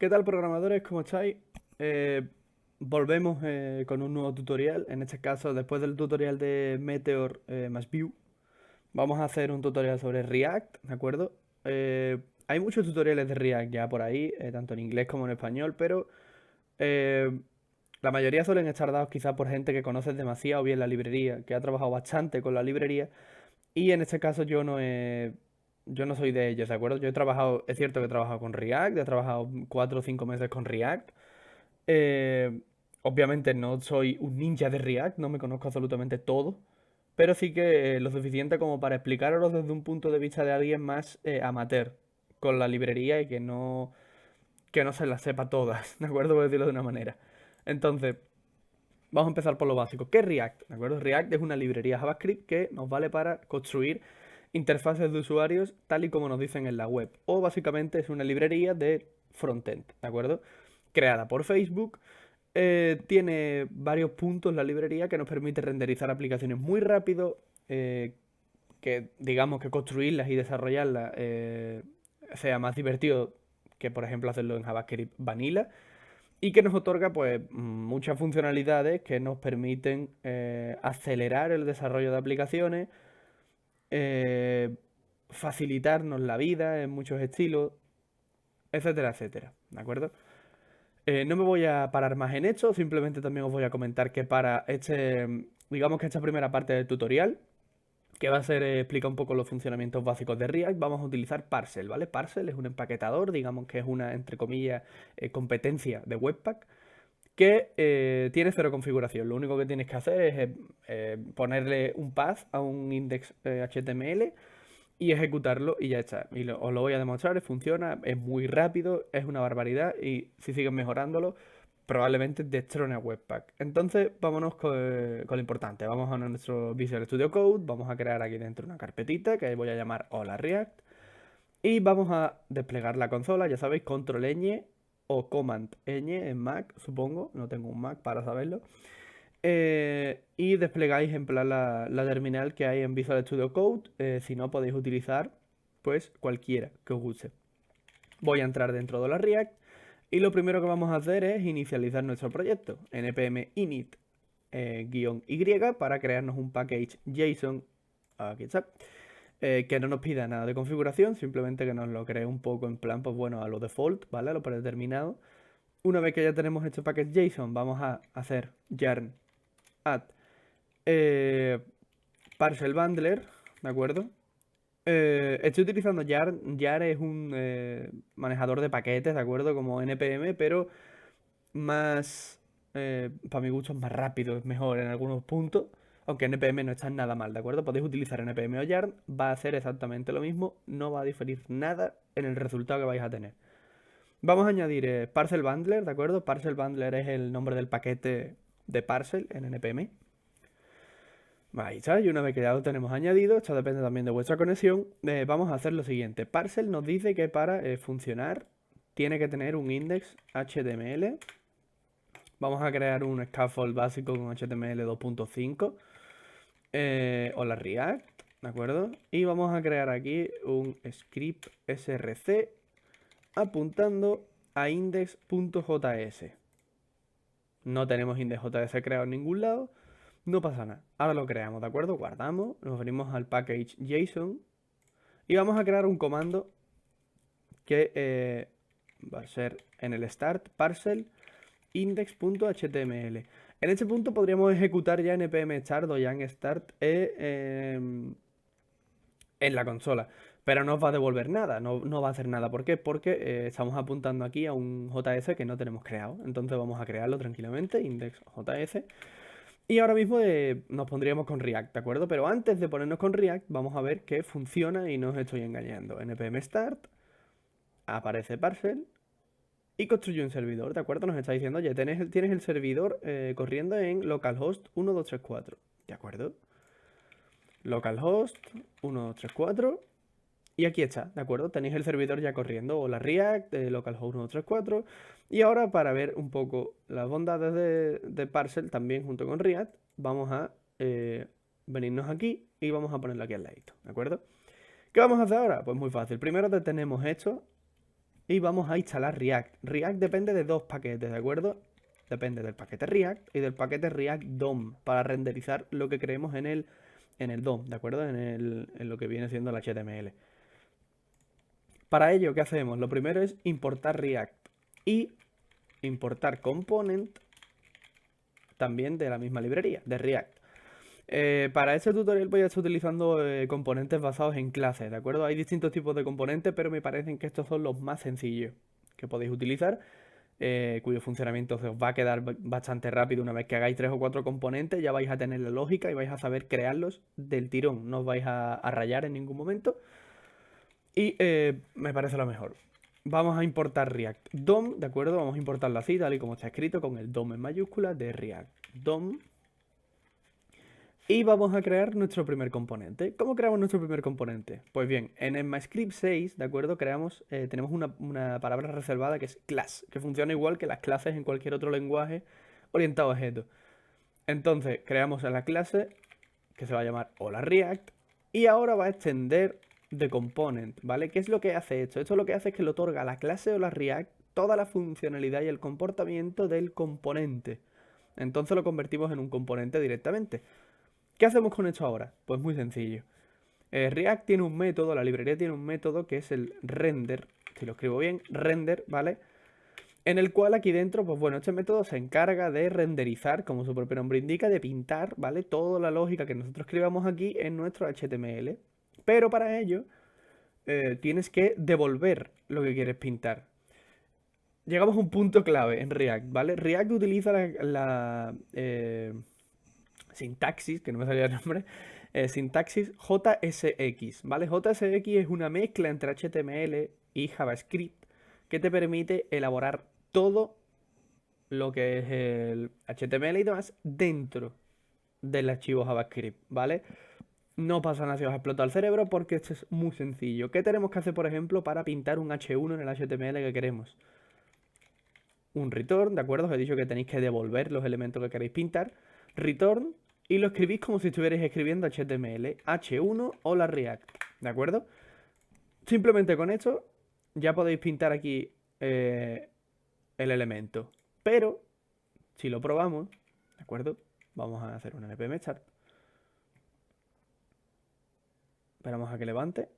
¿Qué tal, programadores? ¿Cómo estáis? Eh, Volvemos con un nuevo tutorial. En este caso, después del tutorial de Meteor más Vue, vamos a hacer un tutorial sobre React, ¿de acuerdo? Hay muchos tutoriales de React ya por ahí, tanto en inglés como en español, pero eh, la mayoría suelen estar dados quizás por gente que conoce demasiado bien la librería, que ha trabajado bastante con la librería, y en este caso yo no soy de ellos, ¿de acuerdo? Yo he trabajado, es cierto que he trabajado con React, he trabajado 4 o 5 meses con React. Eh, Obviamente no soy un ninja de React, no me conozco absolutamente todo, pero sí que lo suficiente como para explicarlo desde un punto de vista de alguien más amateur con la librería y que no se las sepa todas, ¿de acuerdo? Por decirlo de una manera. Entonces, vamos a empezar por lo básico. ¿Qué es React? ¿De acuerdo? React es una librería JavaScript que nos vale para construir interfaces de usuarios tal y como nos dicen en la web. O básicamente es una librería de frontend, ¿de acuerdo? Creada por Facebook. Tiene varios puntos la librería que nos permite renderizar aplicaciones muy rápido, que digamos que construirlas y desarrollarlas sea más divertido que por ejemplo hacerlo en JavaScript Vanilla y que nos otorga pues muchas funcionalidades que nos permiten acelerar el desarrollo de aplicaciones, eh, facilitarnos la vida en muchos estilos, etcétera, etcétera, ¿de acuerdo? No me voy a parar más en esto, simplemente también os voy a comentar que para digamos que esta primera parte del tutorial, que va a ser explicar un poco los funcionamientos básicos de React, vamos a utilizar Parcel, ¿vale? Parcel es un empaquetador, digamos que es una, entre comillas, competencia de Webpack, que tiene cero configuración. Lo único que tienes que hacer es ponerle un path a un index HTML y ejecutarlo y ya está. Os lo voy a demostrar, funciona, es muy rápido, es una barbaridad y si siguen mejorándolo, probablemente destrone a Webpack. Entonces, vámonos con lo importante. Vamos a nuestro Visual Studio Code, vamos a crear aquí dentro una carpetita que voy a llamar Hola React y vamos a desplegar la consola, ya sabéis, control ñ o command ñ en Mac, supongo, no tengo un Mac para saberlo. Y desplegáis en plan la terminal que hay en Visual Studio Code. Si no, podéis utilizar pues cualquiera que os guste. Voy a entrar dentro de la React y lo primero que vamos a hacer es inicializar nuestro proyecto. npm init -y para crearnos un package JSON. Aquí está. Que no nos pida nada de configuración, simplemente que nos lo cree un poco en plan, pues bueno, a lo default, ¿vale? A lo predeterminado. Una vez que ya tenemos este package JSON, vamos a hacer yarn add parcel bundler, ¿de acuerdo? Estoy utilizando Jar. Jar es un manejador de paquetes, ¿de acuerdo? Como NPM, pero más, para mi gusto, es más rápido, es mejor en algunos puntos. Aunque NPM no está nada mal, ¿de acuerdo? Podéis utilizar NPM o Yarn, va a hacer exactamente lo mismo, no va a diferir nada en el resultado que vais a tener. Vamos a añadir Parcel Bundler, ¿de acuerdo? Parcel Bundler es el nombre del paquete de Parcel en NPM. Ahí está, y una vez que ya lo tenemos añadido, esto depende también de vuestra conexión, vamos a hacer lo siguiente. Parcel nos dice que para funcionar tiene que tener un index HTML. Vamos a crear un scaffold básico con HTML 2.5 o la React, ¿de acuerdo? Y vamos a crear aquí un script src apuntando a index.js. No tenemos index.js creado en ningún lado. No pasa nada. Ahora lo creamos, ¿de acuerdo? Guardamos, nos venimos al package JSON y vamos a crear un comando que va a ser en el start parcel index.html. En este punto podríamos ejecutar ya npm start o yang start en la consola, pero no os va a devolver nada, no va a hacer nada. ¿Por qué? Porque estamos apuntando aquí a un JS que no tenemos creado. Entonces vamos a crearlo tranquilamente, index.js. Y ahora mismo nos pondríamos con React, ¿de acuerdo? Pero antes de ponernos con React, vamos a ver que funciona y no os estoy engañando. npm start, aparece parcel y construye un servidor, ¿de acuerdo? Nos está diciendo, oye, tienes el servidor corriendo en localhost 1234, ¿de acuerdo? Localhost 1234 y aquí está, ¿de acuerdo? Tenéis el servidor ya corriendo, o la React, localhost 1234. Y ahora, para ver un poco las bondades de Parcel, también junto con React, vamos a venirnos aquí y vamos a ponerlo aquí al ladito, ¿de acuerdo? ¿Qué vamos a hacer ahora? Pues muy fácil. Primero detenemos esto y vamos a instalar React. React depende de dos paquetes, ¿de acuerdo? Depende del paquete React y del paquete React DOM para renderizar lo que creemos en el DOM, ¿de acuerdo? En lo que viene siendo el HTML. Para ello, ¿qué hacemos? Lo primero es importar React y importar component también de la misma librería, de React. Para este tutorial voy a estar utilizando componentes basados en clases, ¿de acuerdo? Hay distintos tipos de componentes, pero me parecen que estos son los más sencillos que podéis utilizar, cuyo funcionamiento se os va a quedar bastante rápido. Una vez que hagáis 3 o 4 componentes, ya vais a tener la lógica y vais a saber crearlos del tirón. No os vais a rayar en ningún momento. Y me parece lo mejor. Vamos a importar React DOM, ¿de acuerdo? Vamos a importarlo así, tal y como está escrito, con el DOM en mayúscula de React DOM. Y vamos a crear nuestro primer componente. ¿Cómo creamos nuestro primer componente? Pues bien, en ECMAScript 6, ¿de acuerdo? Tenemos una palabra reservada que es class, que funciona igual que las clases en cualquier otro lenguaje orientado a objetos. Entonces, creamos la clase que se va a llamar Hola React y ahora va a extender the component, ¿vale? ¿Qué es lo que hace esto? Esto lo que hace es que le otorga a la clase Hola React toda la funcionalidad y el comportamiento del componente. Entonces lo convertimos en un componente directamente. ¿Qué hacemos con esto ahora? Pues muy sencillo. React tiene un método, la librería tiene un método que es el render, si lo escribo bien, render, ¿vale? En el cual aquí dentro, pues bueno, este método se encarga de renderizar, como su propio nombre indica, de pintar, ¿vale? Toda la lógica que nosotros escribamos aquí en nuestro HTML. Pero para ello, tienes que devolver lo que quieres pintar. Llegamos a un punto clave en React, ¿vale? React utiliza la sintaxis, que no me salía el nombre, sintaxis JSX, ¿vale? JSX es una mezcla entre HTML y JavaScript que te permite elaborar todo lo que es el HTML y demás dentro del archivo JavaScript, ¿vale? No pasa nada si os explota el cerebro porque esto es muy sencillo. ¿Qué tenemos que hacer, por ejemplo, para pintar un H1 en el HTML que queremos? Un return, ¿de acuerdo? Os he dicho que tenéis que devolver los elementos que queréis pintar. Return, y lo escribís como si estuvierais escribiendo HTML, H1 o la React, ¿de acuerdo? Simplemente con esto ya podéis pintar aquí el elemento. Pero, si lo probamos, ¿de acuerdo? Vamos a hacer un npm start. Esperamos a que levante.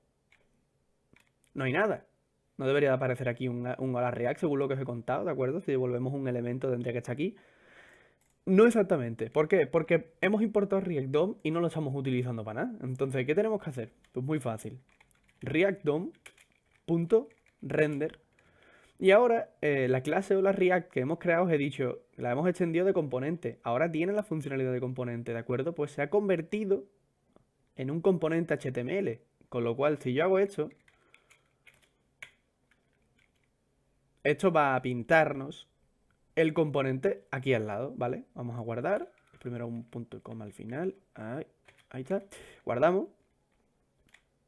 No hay nada. No debería de aparecer aquí un hola React según lo que os he contado, ¿de acuerdo? Si devolvemos un elemento tendría que estar aquí. No exactamente. ¿Por qué? Porque hemos importado React DOM y no lo estamos utilizando para nada. Entonces, ¿qué tenemos que hacer? Pues muy fácil. React DOM.render. Y ahora, la clase o la React que hemos creado, os he dicho, la hemos extendido de componente. Ahora tiene la funcionalidad de componente, ¿de acuerdo? Pues se ha convertido en un componente HTML. Con lo cual, si yo hago esto va a pintarnos el componente aquí al lado, ¿vale? Vamos a guardar. Primero un punto y coma al final. Ahí está. Guardamos.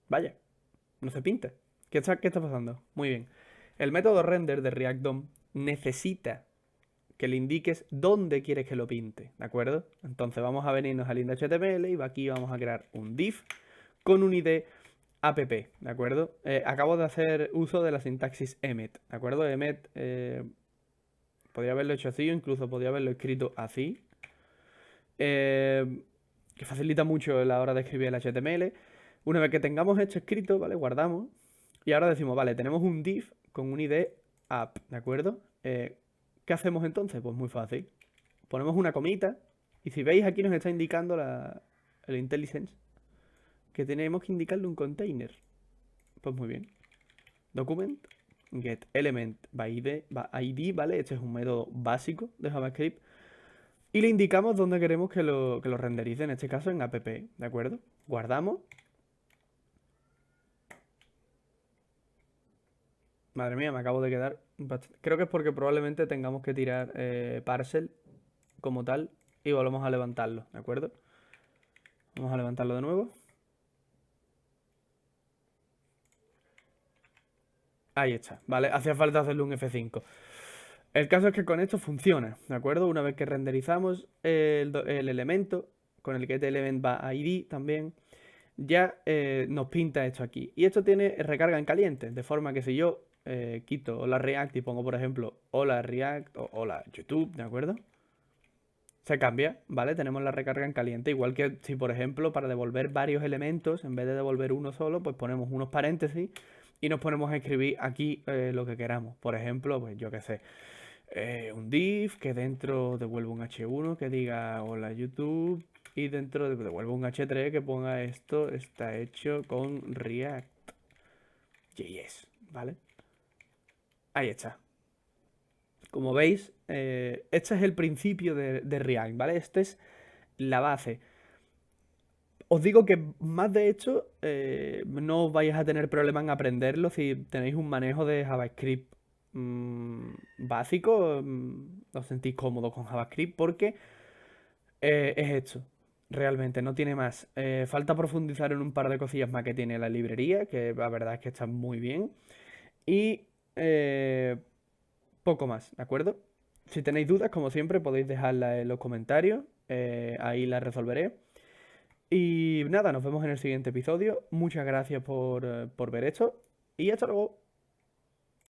Vaya, no se pinta. ¿Qué está pasando? Muy bien. El método render de React DOM necesita que le indiques dónde quieres que lo pinte, ¿de acuerdo? Entonces vamos a venirnos al init.html y aquí vamos a crear un div con un id app, ¿de acuerdo? Acabo de hacer uso de la sintaxis emmet, ¿de acuerdo? Emmet, podría haberlo hecho así, incluso podría haberlo escrito así, que facilita mucho la hora de escribir el HTML. Una vez que tengamos esto escrito, ¿vale? Guardamos. Y ahora decimos, vale, tenemos un div con un id app, ¿de acuerdo? ¿Qué hacemos entonces? Pues muy fácil. Ponemos una comita y si veis aquí nos está indicando el IntelliSense que tenemos que indicarle un container. Pues muy bien. Document get element by ID, ¿vale? Este es un método básico de JavaScript. Y le indicamos dónde queremos que lo renderice, en este caso en app, ¿de acuerdo? Guardamos. Madre mía, me acabo de quedar bastante. Creo que es porque probablemente tengamos que tirar parcel como tal y volvemos a levantarlo, ¿de acuerdo? Vamos a levantarlo de nuevo. Ahí está, ¿vale? Hacía falta hacerle un F5. El caso es que con esto funciona, ¿de acuerdo? Una vez que renderizamos el elemento, con el getElement va ID también, ya nos pinta esto aquí. Y esto tiene recarga en caliente, de forma que si yo quito hola React y pongo, por ejemplo, hola React o hola YouTube, ¿de acuerdo? Se cambia, ¿vale? Tenemos la recarga en caliente, igual que si, por ejemplo, para devolver varios elementos, en vez de devolver uno solo, pues ponemos unos paréntesis y nos ponemos a escribir aquí lo que queramos. Por ejemplo, pues yo qué sé, un div que dentro devuelva un h1 que diga hola YouTube y dentro devuelva un h3 que ponga esto está hecho con React.js, ¿vale? Ahí está. Como veis, este es el principio de React, ¿vale? Esta es la base. Os digo que más de hecho, no vais a tener problema en aprenderlo si tenéis un manejo de JavaScript básico, os sentís cómodos con JavaScript porque es esto. Realmente, no tiene más. Falta profundizar en un par de cosillas más que tiene la librería, que la verdad es que está muy bien. Y poco más, ¿de acuerdo? Si tenéis dudas, como siempre, podéis dejarlas en los comentarios. Ahí las resolveré. Y nada, nos vemos en el siguiente episodio. Muchas gracias por ver esto. Y hasta luego.